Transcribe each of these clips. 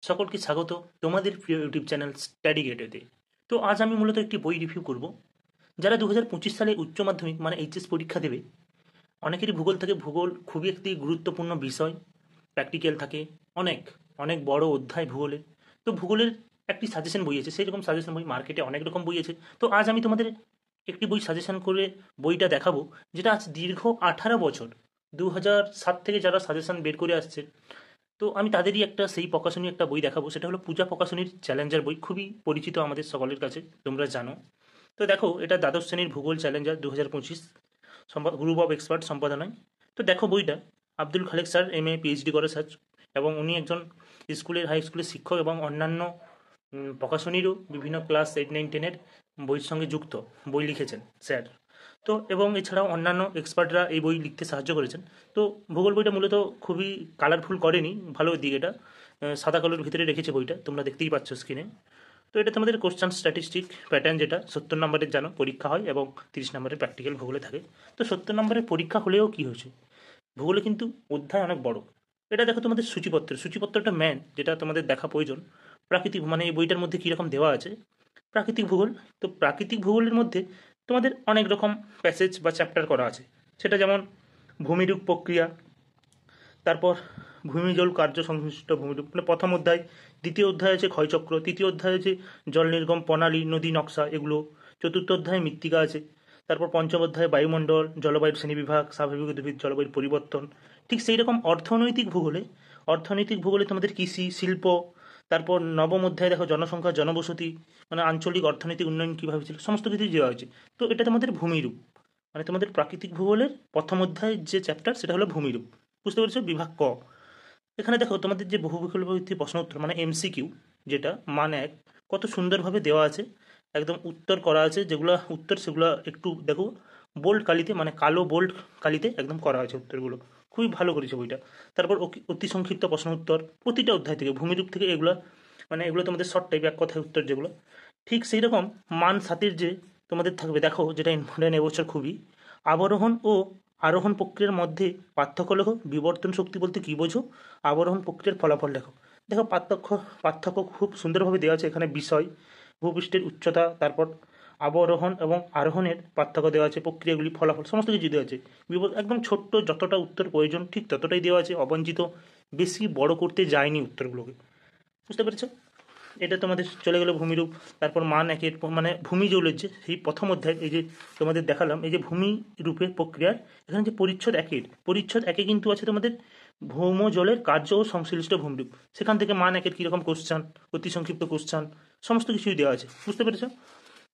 সকলকে স্বাগত তোমাদের প্রিয় ইউটিউব চ্যানেল স্টাডি গেটওয়েতে। তো আজ আমি মূলত একটি বই রিভিউ করব। যারা 2025 সালে উচ্চ মাধ্যমিক মানে এইচএস পরীক্ষা দেবে, অনেকেরই ভূগোল থাকে। ভূগোল খুবই একটি গুরুত্বপূর্ণ বিষয়, প্র্যাকটিক্যাল থাকে, অনেক অনেক বড় অধ্যায় ভূগোলের। তো ভূগোলের একটি সাজেশন বই আছে, সেই রকম সাজেশন বই মার্কেটে অনেক রকম বই আছে। তো আজ আমি তোমাদের একটি বই সাজেশন করে বইটা দেখাবো, যেটা আজ দীর্ঘ 18 বছর 2007 থেকে যারা সাজেশন বের করে আসছে, তো আমি তাদেরই একটা সেই প্রকাশনী একটা বই দেখাবো। সেটা হলো পূজা প্রকাশনীর চ্যালেঞ্জার বই, খুবই পরিচিত আমাদের সকলের কাছে, তোমরা জানো। তো দেখো, এটা দ্বাদশ শ্রেণীর ভূগোল চ্যালেঞ্জার 2025, গ্রুপ অফ এক্সপার্ট সম্পাদনায়। তো দেখো বইটা, Abdul Khalek sir MA PhD করে স্যার, এবং উনি একজন স্কুলের হাই স্কুলের শিক্ষক এবং অন্যান্য প্রকাশনীরও বিভিন্ন ক্লাস 8, 9, 10-এর বইয়ের সঙ্গে যুক্ত বই লিখেছেন স্যার। তো এবং এছাড়াও অন্যান্য এক্সপার্টরা এই বই লিখতে সাহায্য করেছেন। তো ভূগোল বইটা মূলত খুবই কালারফুল করেনি, ভালো দিক এটা। সাদা কালোর ভিতরে রেখেছে বইটা, তোমরা দেখতেই পাচ্ছ স্ক্রিনে। তো এটা তোমাদের কোশ্চান স্ট্যাটিস্টিক প্যাটার্ন, যেটা 70 নম্বরের জানো পরীক্ষা হয় এবং 30 নম্বরের প্র্যাকটিক্যাল ভূগোলে থাকে। তো 70 নম্বরের পরীক্ষা হলেও কি হয়েছে, ভূগোলে কিন্তু অধ্যায় অনেক বড়। এটা দেখো তোমাদের সূচিপত্রটা ম্যান, যেটা তোমাদের দেখা প্রয়োজন। প্রাকৃতিক মানে এই বইটার মধ্যে কীরকম দেওয়া আছে, প্রাকৃতিক ভূগোল। তো প্রাকৃতিক ভূগোলের মধ্যে তোমাদের অনেক রকম প্যাসেজ বা চ্যাপ্টার করা আছে। সেটা যেমন ভূমিরূপ প্রক্রিয়া, তারপর ভূমিজল কার্য সংশ্লিষ্ট ভূমিরূপ মানে প্রথম অধ্যায়। দ্বিতীয় অধ্যায় আছে ক্ষয়চক্র, তৃতীয় অধ্যায় আছে জল নির্গম প্রণালী, নদী নকশা, এগুলো। চতুর্থ অধ্যায়ে মৃত্তিকা আছে। তারপর পঞ্চম অধ্যায়ে বায়ুমণ্ডল, জলবায়ুর শ্রেণীবিভাগ, স্বাভাবিক উদ্ভিদ, জলবায়ুর পরিবর্তন। ঠিক সেই রকম অর্থনৈতিক ভূগোলে তোমাদের কৃষি, শিল্প। তারপর নবম অধ্যায়ে দেখো জনসংখ্যা, জনবসতি, মানে আঞ্চলিক অর্থনৈতিক উন্নয়ন কীভাবে ছিল, সমস্ত কিছু দেওয়া হয়েছে। তো এটা তোমাদের ভূমিরূপ, মানে তোমাদের প্রাকৃতিক ভূগোলের প্রথম অধ্যায়ের যে চ্যাপ্টার, সেটা হলো ভূমিরূপ। বুঝতে পেরেছো? বিভাগ ক। এখানে দেখো তোমাদের যে বহু বিকল্প ভিত্তিক প্রশ্ন উত্তর মানে MCQ, যেটা মান 1, কত সুন্দরভাবে দেওয়া আছে। একদম উত্তর করা আছে, যেগুলো উত্তর সেগুলো একটু দেখো বোল্ড কালিতে, মানে কালো বোল্ড কালিতে একদম করা আছে উত্তরগুলো। খুবই ভালো করেছে বইটা। তারপর অতি সংক্ষিপ্ত প্রশ্ন উত্তর প্রতিটা অধ্যায় থেকে, ভূমিরূপ থেকে এগুলো, মানে এগুলো তোমাদের শর্ট টাইপ এক কথায় উত্তর যেগুলো। ঠিক সেই রকম মান 7-এর যে তোমাদের থাকবে, দেখো যেটা ইম্পর্টেন্ট এবছর খুবই, আবরোহণ ও আরোহণ প্রক্রিয়ার মধ্যে পার্থক্য লেখো। বিবর্তন শক্তি বলতে কী বোঝো, আবরোহণ প্রক্রিয়ার ফলাফল লেখো। দেখো পার্থক্য খুব সুন্দরভাবে দেওয়া আছে এখানে। বিষয়, ভূপৃষ্ঠের উচ্চতা, তারপর আবরোহণ এবং আরোহণের পার্থক্য দেওয়া আছে, প্রক্রিয়াগুলি, ফলাফল, সমস্ত কিছু দেওয়া আছে। একদম ছোট্ট যতটা উত্তর প্রয়োজন ঠিক ততটাই দেওয়া আছে, অবঞ্চিত, বেশি বড় করতে যায়নি উত্তরগুলোকে। বুঝতে পেরেছো? এটা তোমাদের চলে গেলো ভূমিরূপ। তারপর মান 1-এর মানে ভূমি জলের যে সেই প্রথম অধ্যায়, এই যে তোমাদের দেখালাম, এই যে ভূমি রূপের প্রক্রিয়ার, এখানে যে পরিচ্ছদ 1-এ কিন্তু আছে তোমাদের ভৌম জলের কার্য ও সংশ্লিষ্ট ভূমিরূপ। সেখান থেকে মান 1-এর কীরকম কোশ্চান, অতি সংক্ষিপ্ত কোশ্চান, সমস্ত কিছুই দেওয়া আছে। বুঝতে পেরেছো?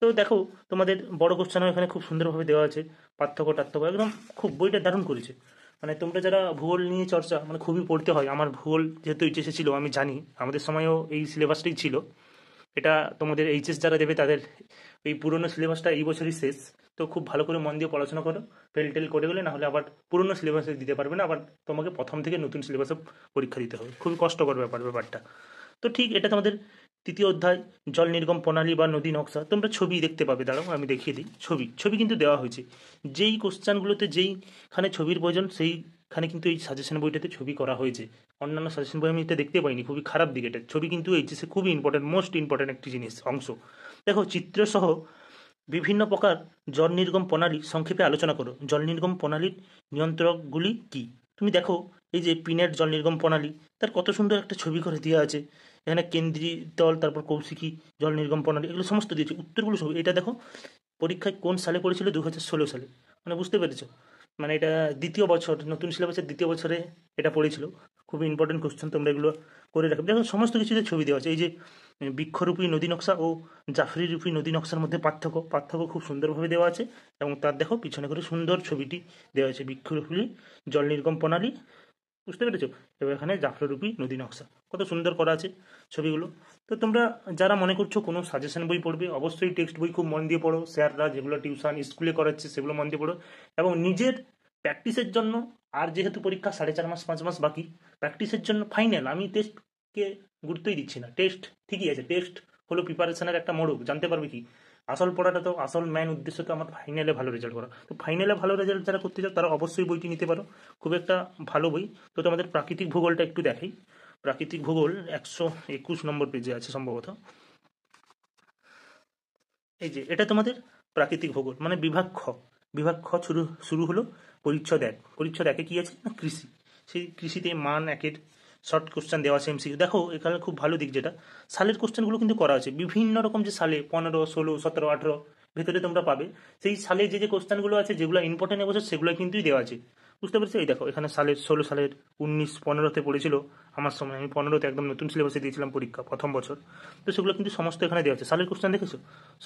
তো দেখো তোমাদের বড় কোশ্চানও এখানে খুব সুন্দরভাবে দেওয়া আছে, পার্থক্য টার্থক্য একদম খুব বইটা দারুণ করেছে। মানে তোমরা যারা ভূগোল নিয়ে চর্চা, মানে খুবই পড়তে হয়। আমার ভূগোল যেহেতু এইচএসে ছিল, আমি জানি আমাদের সময়ও এই সিলেবাসটাই ছিল। এটা তোমাদের এইচএস যারা দেবে তাদের এই পুরনো সিলেবাসটা এই বছরই শেষ। তো খুব ভালো করে মন দিয়ে পড়াশোনা করো, ফেল টেল করে গেলে নাহলে আবার পুরনো সিলেবাসে দিতে পারবে না, আবার তোমাকে প্রথম থেকে নতুন সিলেবাসে পরীক্ষা দিতে হবে। খুবই কষ্টকর ব্যাপারটা। তো ঠিক এটা তোমাদের তৃতীয় অধ্যায়, জল নির্গম প্রণালী বা নদী নকশা। তোমরা ছবি দেখতে পাবে, দাঁড়াও আমি দেখিয়ে দিই। ছবি কিন্তু দেওয়া হয়েছে। যেই কোশ্চানগুলোতে যেইখানে ছবির প্রয়োজন, সেইখানে কিন্তু এই সাজেশন বইটাতে ছবি করা হয়েছে। অন্যান্য সাজেশন বই আমি এটা দেখতে পাইনি, খুবই খারাপ দিক এটা। ছবি কিন্তু এইচএসে খুবই ইম্পর্টেন্ট, মোস্ট ইম্পর্টেন্ট একটি জিনিস, অংশ। দেখো চিত্রসহ বিভিন্ন প্রকার জল নির্গম প্রণালী সংক্ষেপে আলোচনা করো। জল নির্গম প্রণালীর নিয়ন্ত্রকগুলি কি? তুমি দেখো এই যে পিনের জল নির্গম প্রণালী, তার কত সুন্দর একটা ছবি করে দেওয়া আছে। এখানে কেন্দ্রীয় তল, তারপর কৌশিকী জল নির্গম প্রণালী, এগুলো সমস্ত দিয়েছে। উত্তরগুলো সব এটা দেখো পরীক্ষায় কোন সালে পড়েছিল, 2016 সালে। মানে বুঝতে পেরেছো? মানে এটা দ্বিতীয় বছর, নতুন সিলেবাসের দ্বিতীয় বছরে এটা পড়েছিল। খুবই ইম্পর্টেন্ট কোশ্চেন, তোমরা এগুলো করে রাখবে। দেখো সমস্ত কিছুতে ছবি দেওয়া আছে। এই যে বৃক্ষরূপী নদী নকশা ও জাফরিরূপী নদী নকশার মধ্যে পার্থক্য খুব সুন্দরভাবে দেওয়া আছে। এবং তার দেখো পিছনে করে সুন্দর ছবিটি দেওয়া আছে, বৃক্ষরূপী জল নির্গম প্রণালী। বুঝতে পেরেছো? এবার এখানে জাফররূপী নদী নকশা, কত সুন্দর করা আছে ছবিগুলো। তো তোমরা যারা মনে করছো কোনো সাজেশন বই পড়বে, অবশ্যই টেক্সট বই খুব মন দিয়ে পড়ো। স্যাররা যেগুলো টিউশন স্কুলে করাচ্ছে সেগুলো মন দিয়ে পড়ো। এবং নিজের প্র্যাকটিসের জন্য, আর যেহেতু পরীক্ষা 4.5 মাস 5 মাস বাকি, প্র্যাকটিসের জন্য ফাইনাল আমি টেস্টকে গুরুত্বই দিচ্ছি না। টেস্ট ঠিকই আছে, টেস্ট হলো প্রিপারেশনের একটা মোড়ক, জানতে পারবে কি আসল পড়াটা, তো আসল মেন উদ্দেশ্য তো আমার ফাইনালে ভালো রেজাল্ট করা। তো ফাইনালে ভালো রেজাল্ট যারা করতে চাও তারা অবশ্যই বইটি নিতে পারো, খুব একটা ভালো বই। তো তোমাদের প্রাকৃতিক ভূগোলটা একটু দেখাই। প্রাকৃতিক ভূগোল 121 নম্বর পেজে আছে সম্ভবত। এই যে এটা তোমাদের প্রাকৃতিক ভূগোল, মানে বিভাগ খ। বিভাগ খ শুরু শুরু হলো পরিচ্ছদ 1। পরিচ্ছদ 1-এ কি আছে না, কৃষি। সেই কৃষিতে মান 1-এর শর্ট কোশ্চেন দেওয়া আছে এমসিকিউ। দেখো এখানে খুব ভালো দিক যেটা, সালের কোশ্চেনগুলো কিন্তু করা আছে বিভিন্ন রকম, যে সালে 15, 16, 17, 18 ভেতরে তোমরা পাবে। সেই সালে যে যে কোশ্চেনগুলো আছে যেগুলো ইম্পর্টেন্ট এবছর, সেগুলো কিন্তু দেওয়া আছে, বুঝতে পেরেছো? এই দেখো এখানে সালের 16 সালের 19, 15-তে পড়েছিল আমার সময়, আমি 15-তে একদম নতুন সিলেবাসে দিয়েছিলাম পরীক্ষা প্রথম বছর। তো সেগুলো কিন্তু সমস্ত এখানে দেওয়া আছে, সালের কোশ্চেন দেখেছো,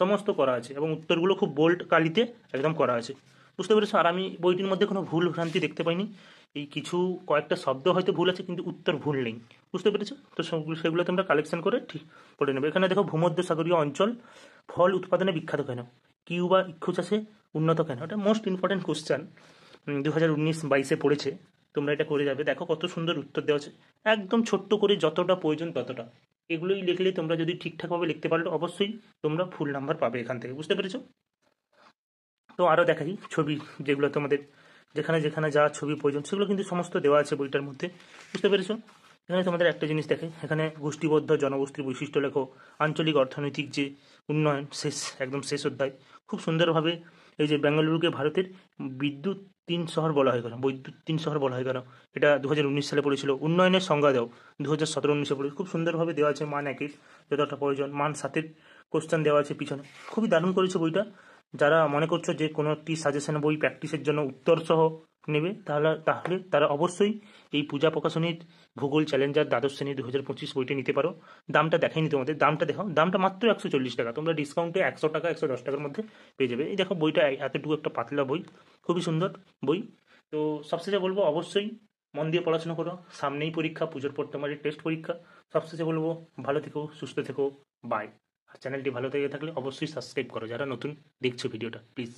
সমস্ত করা আছে এবং উত্তরগুলো খুব বোল্ড কালিতে একদম করা আছে, বুঝতে পেরেছো? আর আমি বইটির মধ্যে কোনো ভুল ভ্রান্তি দেখতে পাইনি। এই কিছু কয়েকটা শব্দ হয়তো ভুল আছে, কিন্তু উত্তর ভুল নেই, বুঝতে পেরেছো? তো সেগুলো তোমরা কালেকশন করে ঠিক পড়ে নেবে। এখানে দেখো ভূমধ্যসাগরীয় অঞ্চল ফল উৎপাদনে বিখ্যাত কেন, কিউবা ইক্ষু চাষে উন্নত কেন, এটা মোস্ট ইম্পর্টেন্ট কোশ্চেন 2019-22-এ পড়েছে। তোমরা এটা করে যাবে, দেখো কত সুন্দর উত্তর দেওয়া আছে, একদম ছোট্ট করে যতটা প্রয়োজন ততটা। এগুলোই লিখলে তোমরা যদি ঠিকঠাকভাবে লিখতে পারলে অবশ্যই তোমরা ফুল নাম্বার পাবে এখান থেকে, বুঝতে পেরেছো? তো আরও দেখাই ছবি, যেগুলো তোমাদের যেখানে যেখানে যা ছবি প্রয়োজন সেগুলো কিন্তু সমস্ত দেওয়া আছে বইটার মধ্যে, বুঝতে পেরেছো? এখানে তোমাদের একটা জিনিস দেখে, এখানে গোষ্ঠীবদ্ধ জনগোষ্ঠীর বৈশিষ্ট্য লেখো, আঞ্চলিক অর্থনৈতিক যে উন্নয়ন, শেষ একদম শেষ অধ্যায়, খুব সুন্দরভাবে। এই যে বেঙ্গালুরুকে ভারতের বিদ্যুৎ তিন শহর বলা হয় কেন, বৈদ্যুৎ তিন শহর বলা হয় কেন, এটা 2019 সালে পড়েছিল। উন্নয়নের সংজ্ঞা দাও, 2017-19-এ পড়ে, খুব সুন্দরভাবে দেওয়া আছে। মান 1-এর যতটা প্রয়োজন, মান 7-এর কোশ্চেন দেওয়া আছে পিছনে, খুবই দারুণ করেছে বইটা। যারা মনে করছো যে কোনো একটি সাজেশন বই প্র্যাকটিসের জন্য উত্তর সহ নেবে, তাহলে তাহলে তারা অবশ্যই এই পূজা প্রকাশনীর ভূগোল চ্যালেঞ্জার দ্বাদশ শ্রেণী 2025 বইটি নিতে পারো। দামটা দেখাইনি তোমাদের, দামটা দেখো, দামটা মাত্র 140 টাকা, তোমরা ডিসকাউন্টে 100 টাকা 110 টাকার মধ্যে পেয়ে যাবে। এই দেখো বইটা এতটুকু একটা পাতলা বই, খুবই সুন্দর বই। তো সবশেষে বলবো অবশ্যই মন দিয়ে পড়াশোনা করো, সামনেই পরীক্ষা, পুজোর পর তোমার টেস্ট পরীক্ষা। সবশেষে বলবো ভালো থেকো, সুস্থ থেকো, বাই। আর চ্যানেলটি ভালো থেকে থাকলে অবশ্যই সাবস্ক্রাইব করো, যারা নতুন দেখছো ভিডিওটা প্লিজ।